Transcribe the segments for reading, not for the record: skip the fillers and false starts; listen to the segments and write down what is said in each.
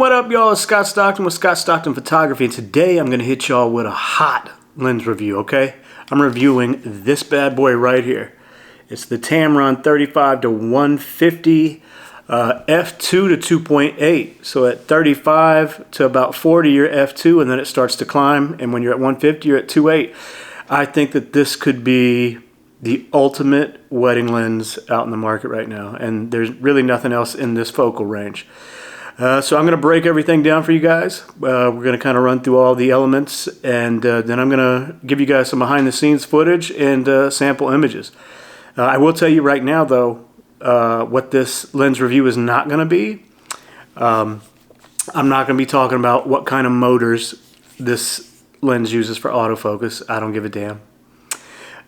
What up, y'all? It's Scott Stockton with Scott Stockton Photography, and today I'm going to hit y'all with a hot lens review, okay? I'm reviewing this bad boy right here. It's the Tamron 35-150 f2-2.8. So at 35 to about 40, you're f2, and then it starts to climb, and when you're at 150, you're at 2.8. I think that this could be the ultimate wedding lens out in the market right now, and there's really nothing else in this focal range. So I'm going to break everything down for you guys. We're going to kind of run through all the elements, and then I'm going to give you guys some behind the scenes footage and sample images. I will tell you right now though, what this lens review is not going to be. I'm not going to be talking about what kind of motors this lens uses for autofocus. I don't give a damn.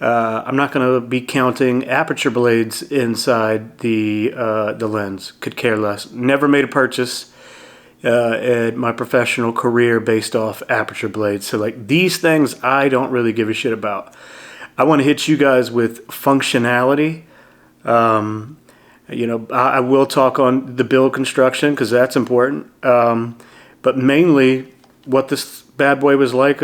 I'm not going to be counting aperture blades inside the lens. Could care less. Never made a purchase in my professional career based off aperture blades. So like these things I don't really give a shit about. I want to hit you guys with functionality. You know, I will talk on the build construction because that's important. But mainly what this bad boy was like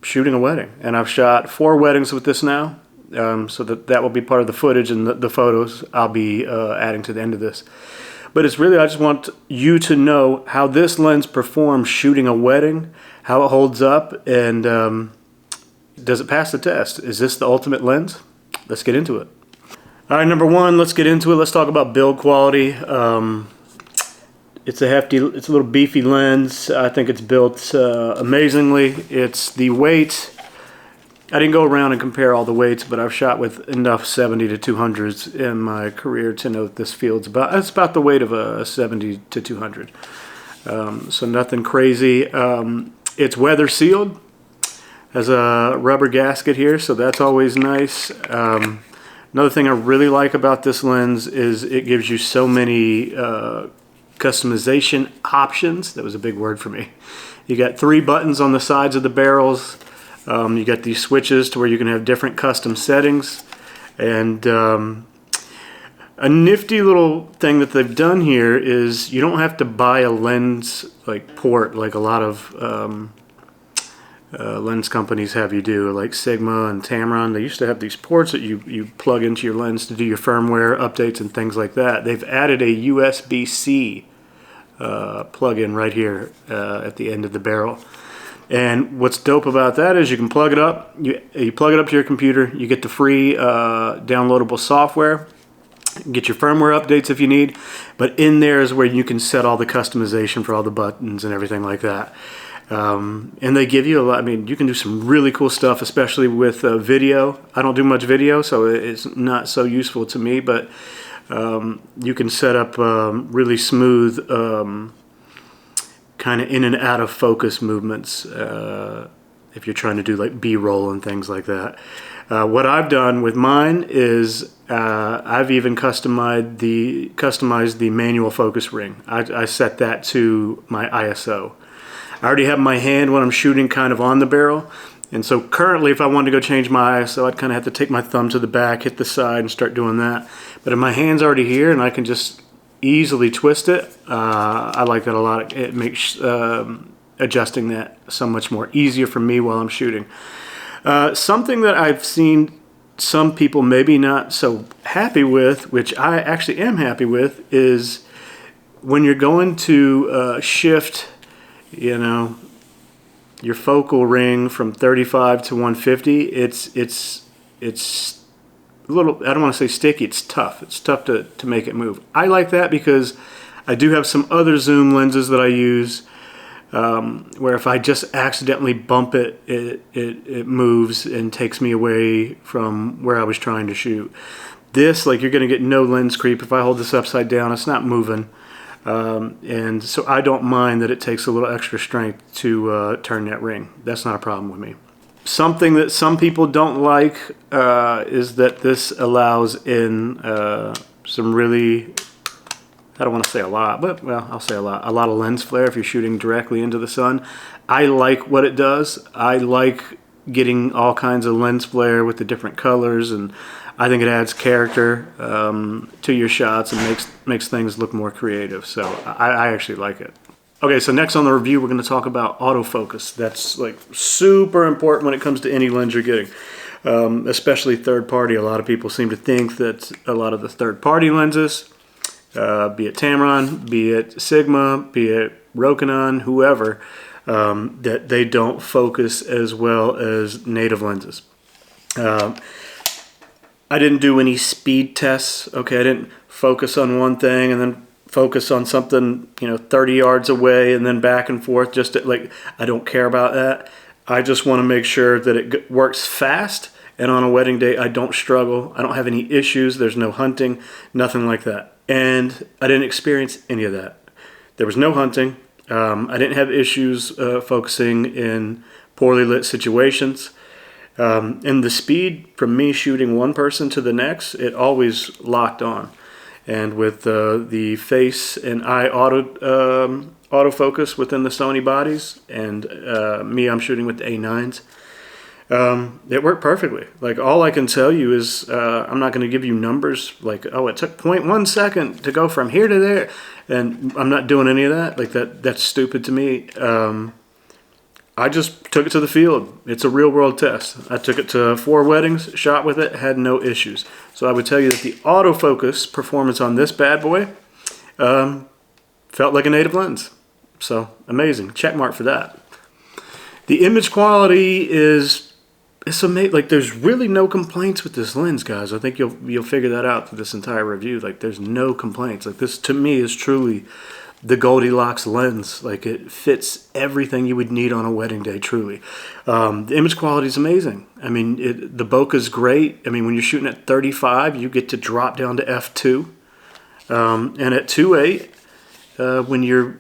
shooting a wedding, and I've shot 4 weddings with this now, so that will be part of the footage and the photos I'll be adding to the end of this. But it's really, I just want you to know how this lens performs shooting a wedding, how it holds up, and does it pass the test? Is this the ultimate lens? Let's get into it. All right, number one, let's get into it. Let's talk about build quality. It's a little beefy lens. I think it's built amazingly. It's the weight. I didn't go around and compare all the weights, but I've shot with enough 70 to 200s in my career to know that this field's it's about the weight of a 70 to 200. So nothing crazy. It's weather sealed. Has a rubber gasket here, so that's always nice. Another thing I really like about this lens is it gives you so many customization options. That was a big word for me. You got 3 buttons on the sides of the barrels. You got these switches to where you can have different custom settings, and a nifty little thing that they've done here is you don't have to buy a lens like port like a lot of lens companies have you do, like Sigma and Tamron. They used to have these ports that you plug into your lens to do your firmware updates and things like that. They've added a USB-C plug-in right here at the end of the barrel. And what's dope about that is you can plug it up. You plug it up to your computer. You get the free downloadable software. Get your firmware updates if you need. But in there is where you can set all the customization for all the buttons and everything like that. And they give you a lot. I mean, you can do some really cool stuff, especially with video. I don't do much video, so it's not so useful to me, but you can set up really smooth kind of in and out of focus movements if you're trying to do like B-roll and things like that. What I've done with mine is I've even customized the manual focus ring. I set that to my ISO. I already have my hand when I'm shooting kind of on the barrel, and so currently if I wanted to go change my ISO, I'd kind of have to take my thumb to the back, hit the side, and start doing that. But if my hand's already here and I can just easily twist it, I like that a lot. It makes adjusting that so much more easier for me while I'm shooting. Something that I've seen some people maybe not so happy with, which I actually am happy with, is when you're going to shift, you know, your focal ring from 35 to 150, it's a little, I don't want to say sticky, it's tough. It's tough to make it move. I like that because I do have some other zoom lenses that I use where if I just accidentally bump it, it moves and takes me away from where I was trying to shoot. This, like, you're going to get no lens creep. If I hold this upside down, it's not moving. And so I don't mind that it takes a little extra strength to turn that ring. That's not a problem with me. Something that some people don't like is that this allows in some really, I don't want to say a lot, but well, I'll say a lot of lens flare if you're shooting directly into the sun. I like what it does. I like getting all kinds of lens flare with the different colors, and I think it adds character to your shots and makes things look more creative. So I actually like it. Okay, so next on the review, we're going to talk about autofocus. That's like super important when it comes to any lens you're getting, especially third party. A lot of people seem to think that a lot of the third party lenses, be it Tamron, be it Sigma, be it Rokinon, whoever, that they don't focus as well as native lenses. I didn't do any speed tests. Okay, I didn't focus on one thing and then focus on something, 30 yards away and then back and forth. Just to, like, I don't care about that. I just want to make sure that it works fast, and on a wedding day I don't struggle. I don't have any issues. There's no hunting, nothing like that. And I didn't experience any of that. There was no hunting. I didn't have issues focusing in poorly lit situations. And the speed from me shooting one person to the next, it always locked on. And with the face and eye autofocus within the Sony bodies, and I'm shooting with the A9s, it worked perfectly. Like, all I can tell you is I'm not going to give you numbers like, oh, it took 0.1 second to go from here to there, and I'm not doing any of that. Like, that's stupid to me. I just took it to the field. It's a real world test. I took it to 4 weddings, shot with it, had no issues. So I would tell you that the autofocus performance on this bad boy felt like a native lens. So amazing. Check mark for that. The image quality it's amazing. Like, there's really no complaints with this lens, guys. I think you'll figure that out through this entire review. Like, there's no complaints. Like, this to me is truly the Goldilocks lens. Like, it fits everything you would need on a wedding day, truly. The image quality is amazing. I mean, the bokeh's great. I mean, when you're shooting at 35, you get to drop down to f2. And at 2.8, when you're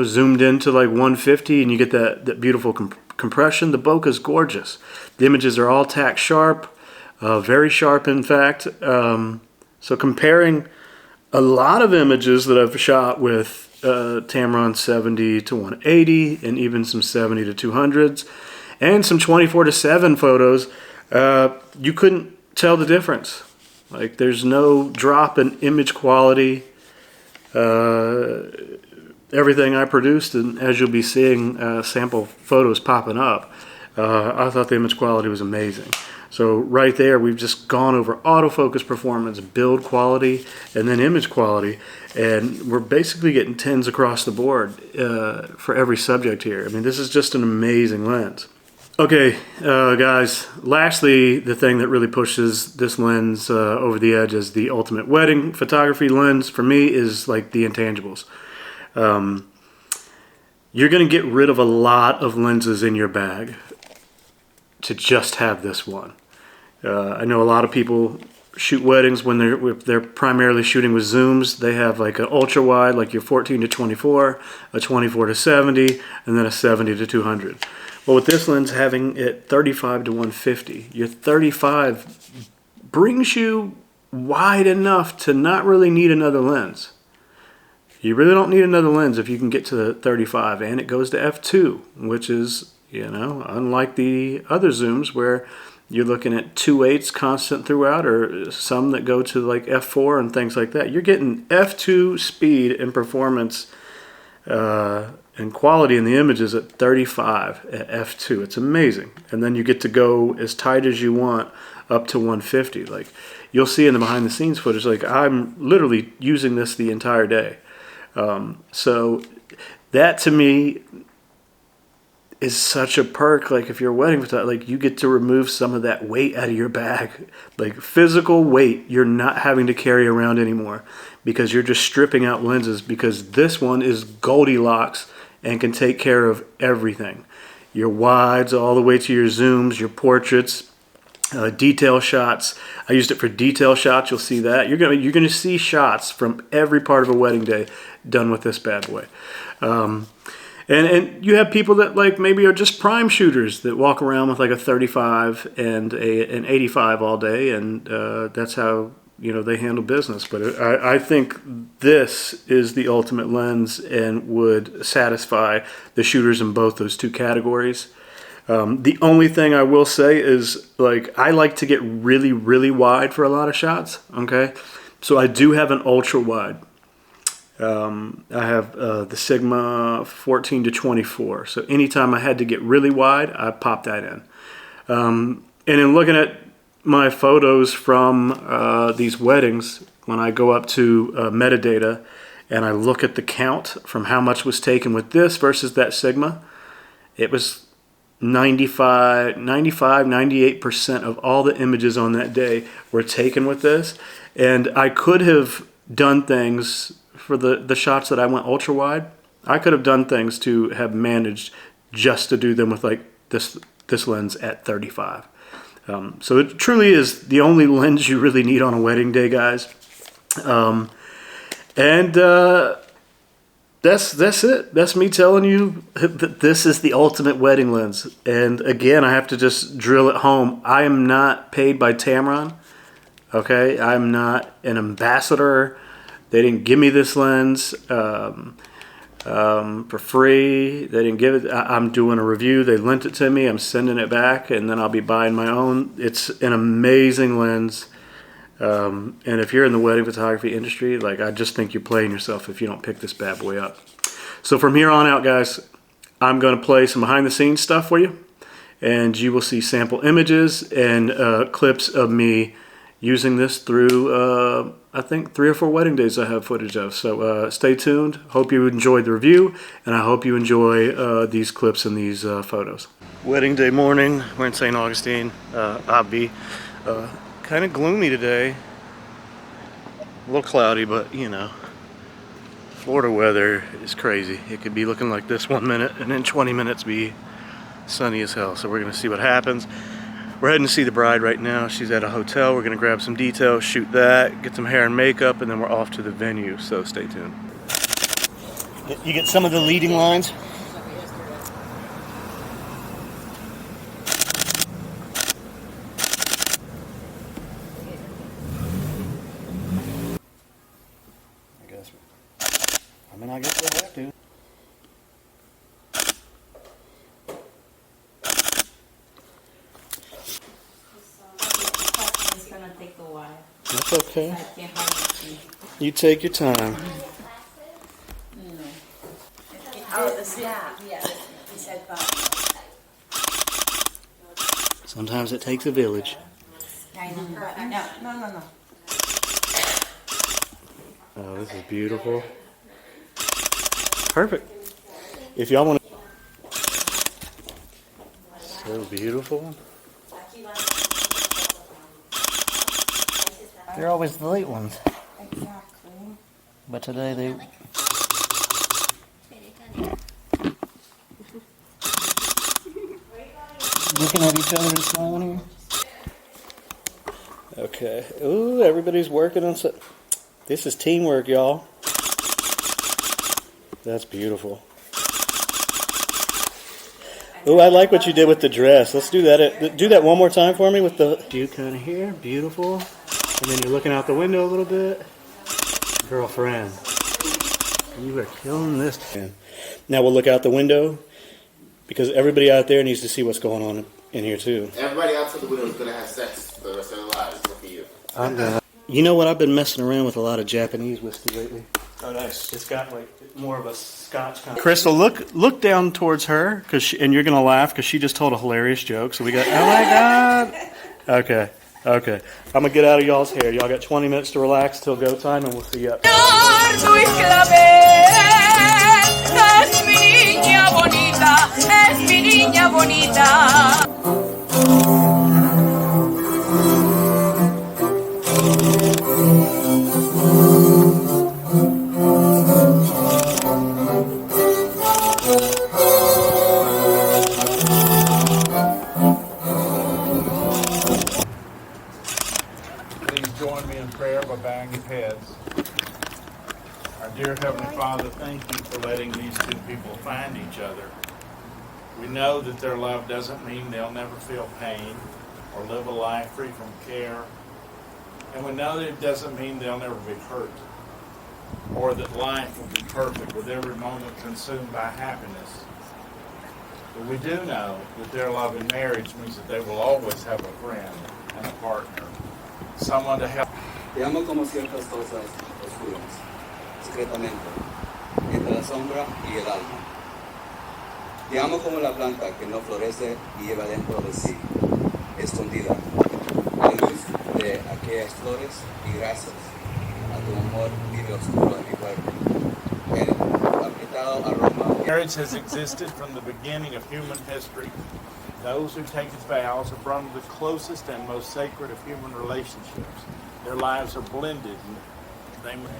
zoomed into like 150 and you get that beautiful compression, the bokeh's gorgeous. The images are all tack sharp, very sharp in fact. So comparing a lot of images that I've shot with Tamron 70-180 and even some 70-200s and some 24-7 photos, you couldn't tell the difference. Like, there's no drop in image quality. Everything I produced, and as you'll be seeing sample photos popping up, I thought the image quality was amazing. So right there, we've just gone over autofocus performance, build quality, and then image quality, and we're basically getting 10s across the board for every subject here. I mean, this is just an amazing lens. Okay, guys, lastly, the thing that really pushes this lens over the edge as the ultimate wedding photography lens for me is like the intangibles. You're going to get rid of a lot of lenses in your bag to just have this one. I know a lot of people shoot weddings when they're primarily shooting with zooms. They have like an ultra wide, like your 14-24, a 24-70, and then a 70-200. Well, with this lens having it 35-150, your 35 brings you wide enough to not really need another lens. You really don't need another lens if you can get to the 35, and it goes to f2, which is, unlike the other zooms where you're looking at 2.8s constant throughout, or some that go to like f4 and things like that. You're getting f2 speed and performance and quality in the images at 35 at f2. It's amazing. And then you get to go as tight as you want up to 150. Like, you'll see in the behind the scenes footage, like, I'm literally using this the entire day. So that to me is such a perk. Like, if you're a wedding photographer, like, you get to remove some of that weight out of your bag, like physical weight you're not having to carry around anymore, because you're just stripping out lenses, because this one is Goldilocks and can take care of everything. Your wides all the way to your zooms, your portraits, detail shots. I used it for detail shots. You'll see that. You're gonna see shots from every part of a wedding day done with this bad boy. And you have people that like maybe are just prime shooters that walk around with like a 35 and an 85 all day, and that's how they handle business. But I think this is the ultimate lens and would satisfy the shooters in both those two categories. The only thing I will say is, like, I like to get really, really wide for a lot of shots, okay? So I do have an ultra wide. I have the Sigma 14-24. So anytime I had to get really wide, I popped that in. And in looking at my photos from these weddings, when I go up to metadata and I look at the count from how much was taken with this versus that Sigma, it was 98% of all the images on that day were taken with this. And I could have done things for the shots that I went ultra wide. I could have done things to have managed just to do them with like this lens at 35. So it truly is the only lens you really need on a wedding day, guys. That's it. That's me telling you that this is the ultimate wedding lens. And again, I have to just drill it home. I am not paid by Tamron. Okay, I'm not an ambassador. They didn't give me this lens for free. They didn't give it. I'm doing a review. They lent it to me. I'm sending it back, and then I'll be buying my own. It's an amazing lens. And if you're in the wedding photography industry, like, I just think you're playing yourself if you don't pick this bad boy up. So from here on out, guys, I'm going to play some behind the scenes stuff for you, and you will see sample images and clips of me using this through I think 3 or 4 wedding days I have footage of. So stay tuned. Hope you enjoyed the review, and I hope you enjoy these clips and these photos. Wedding day morning, we're in St. Augustine. Obby. Kind of gloomy today. A little cloudy, but you know, Florida weather is crazy. It could be looking like this 1 minute and then 20 minutes be sunny as hell. So we're gonna see what happens. We're heading to see the bride right now. She's at a hotel. We're gonna grab some details, shoot that, get some hair and makeup, and then we're off to the venue. So stay tuned. You get some of the leading lines. I guess we'll have to. It's gonna take a while. That's okay. You take your time. Sometimes it takes a village. No. Oh, this is beautiful. Perfect. If y'all want to. So beautiful. They're always the late ones. Exactly. But today they. Looking at each other and smiling here. Okay. Ooh, everybody's working on something. This is teamwork, y'all. That's beautiful. Oh, I like what you did with the dress. Let's do that. Do that one more time for me with the view kind of here. Beautiful. And then you're looking out the window a little bit. Girlfriend, you are killing this. Now we'll look out the window because everybody out there needs to see what's going on in here too. Everybody outside the window is going to have sex for the rest of their lives. Look at you. I'm gonna. You know what? I've been messing around with a lot of Japanese whiskey lately. Oh, nice. It's got like more of a Scotch kind of. Crystal, look down towards her, and you're gonna laugh because she just told a hilarious joke. So we got. Oh my God. Okay. I'm gonna get out of y'all's hair. Y'all got 20 minutes to relax till go time, and we'll see you up. Join me in prayer by bowing your heads. Our dear Heavenly Father, thank you for letting these two people find each other. We know that their love doesn't mean they'll never feel pain or live a life free from care. And we know that it doesn't mean they'll never be hurt or that life will be perfect with every moment consumed by happiness. But we do know that their love in marriage means that they will always have a friend and a partner. Someone to help. Te amo como ciertas cosas oscuras. secretamente, entre la sombra y el alma. Te amo como la planta que no florece y lleva dentro de sí, escondida, la luz de aquellas flores y gracias a tu amor vive oscuro en mi cuerpo. El apretado aroma. Marriage has existed from the beginning of human history. Those who take its vows are one of the closest and most sacred of human relationships. Their lives are blended.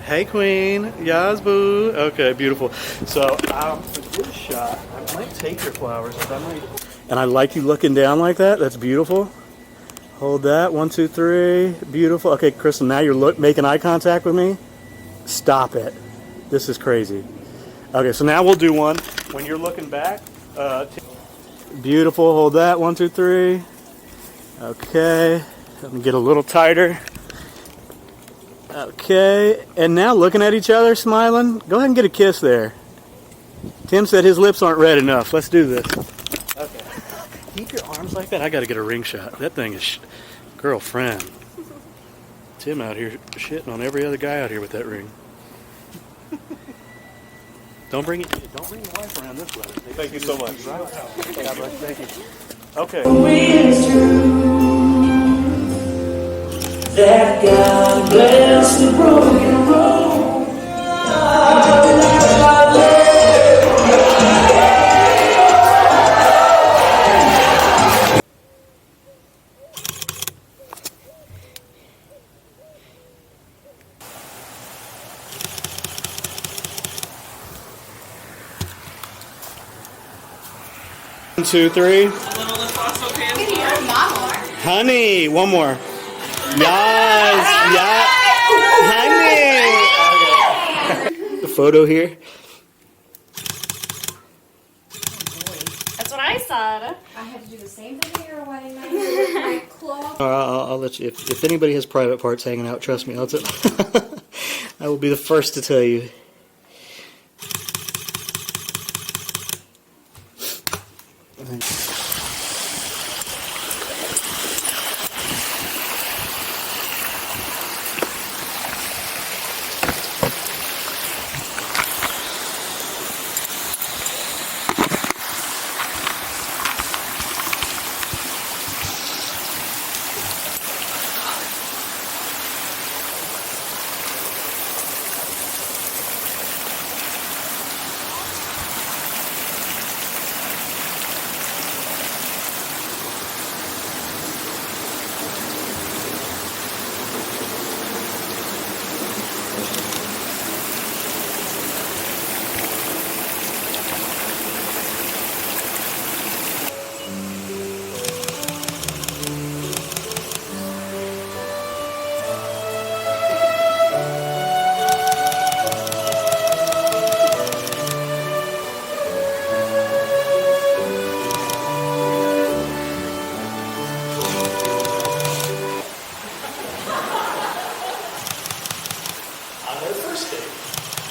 Hey, Queen. Yas, boo. Okay, beautiful. So, for this shot, I might take your flowers. And I like you looking down like that. That's beautiful. Hold that. 1, 2, 3. Beautiful. Okay, Crystal, now you're making eye contact with me. Stop it. This is crazy. Okay, so now we'll do one. When you're looking back, beautiful. Hold that. 1, 2, 3. Okay. Let me get a little tighter. Okay. And now looking at each other, smiling. Go ahead and get a kiss there. Tim said his lips aren't red enough. Let's do this. Okay. Keep your arms like that. I got to get a ring shot. That thing is girlfriend. Tim out here shitting on every other guy out here with that ring. Don't bring your wife around this way. Thank you so much. God bless. Thank you. Okay. That God bless the broken road. 1, 2, 3. Honey, one more. Yes, yes, honey. The photo here. That's what I said. I have to do the same thing at your wedding night with my cloth. I'll let you. If anybody has private parts hanging out, trust me, I will be the first to tell you.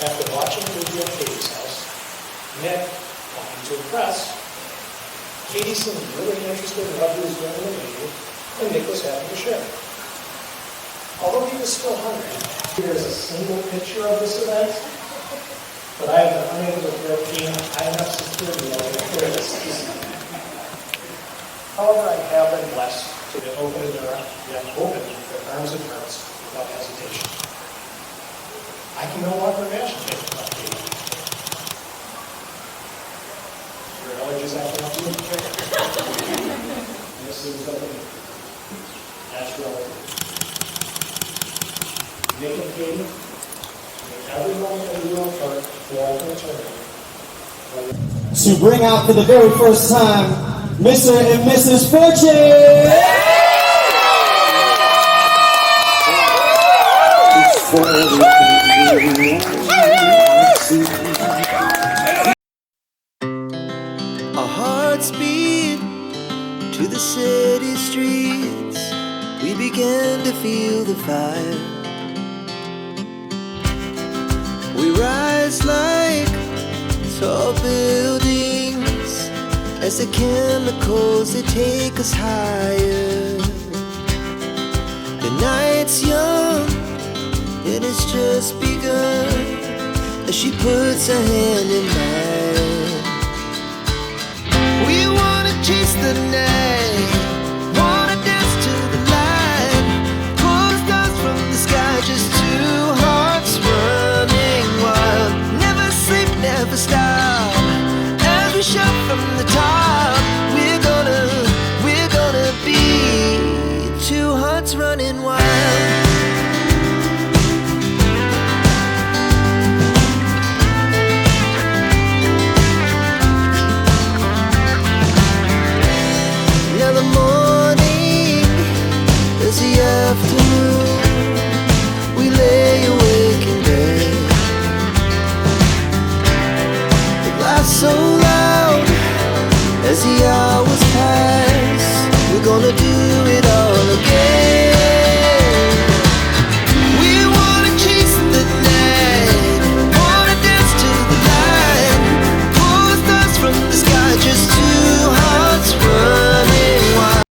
After watching the movie at Katie's house, Nick, wanting to impress, Katie seemed really interested in what he was doing in the movie, and Nick was happy to share. Although he was still hungry, there's a single picture of this event, but I have been unable to obtain high enough security level to clear this easily. However, I have been blessed to be open their arms and hearts without hesitation. I can no longer imagine taking up Katie. Your allergies acting up to you? This seems like a natural. Nick and Katie, make every moment of your part for all eternity. To bring out for the very first time, Mr. and Mrs. Fortune! Our hearts beat to the city streets. We began to feel the fire. We rise like tall buildings as the chemicals they take us higher. The night's young, it has just begun. as she puts her hand in mine. We wanna chase the night, wanna dance to the light, pull the stars from the sky, just two hearts running wild. Never sleep, never stop, as we shout from the top. We're gonna be two hearts running wild. Now the morning is the afternoon. We lay awake in bed, the glass so